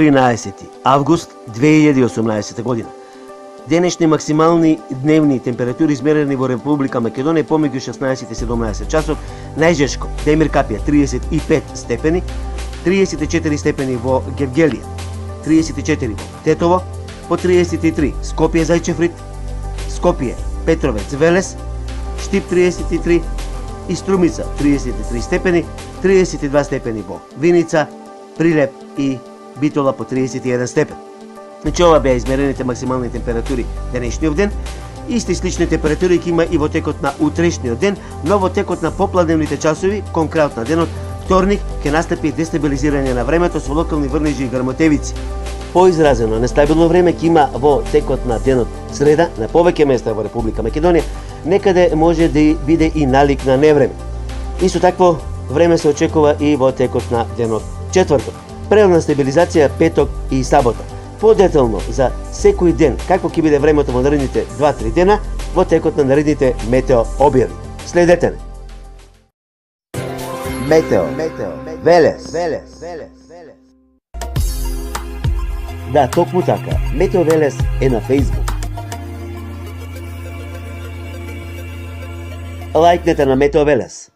13 август 2018 година. Денешни максимални дневни температури измерени во Република Македонија помеѓу 16 и 17 часот. Најжешко Демир Капија 35 степени, 34 степени во Гевгелија, 34 во Тетово, по 33 Скопје Зајчеврид, Скопје Петровец Велес, Штип 33 и Струмица 33 степени, 32 степени во Виница, Прилеп и Битола по 31 степен. Значи ова беа измерените максимални температури денешниот ден. Исти слични температури ќе има и во текот на утрешниот ден, но во текот на попладневните часови, кон крајот на денот, вторник, ќе настапи дестабилизирање на времето со локални врнежи и грмотевици. Поизразено нестабилно време ќе има во текот на денот среда на повеќе места во Република Македонија, некаде може да биде и налик на невреме. Исто такво време се очекува и во текот на денот четврток. Преломна стабилизација петок и сабота. Подетално за секој ден како ќе биде времето во наредните 2-3 дена во текот на наредните метео објави. Следете не. Метео Велес. Да, токму така. Метео Велес е на Facebook. Лајкнете на Метео Велес.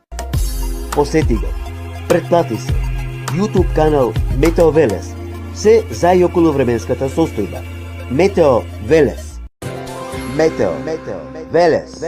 Посети го. Претплати се. YouTube канал Метео Велес. Се за и околу временската состојба. Метео Велес. Метео Велес.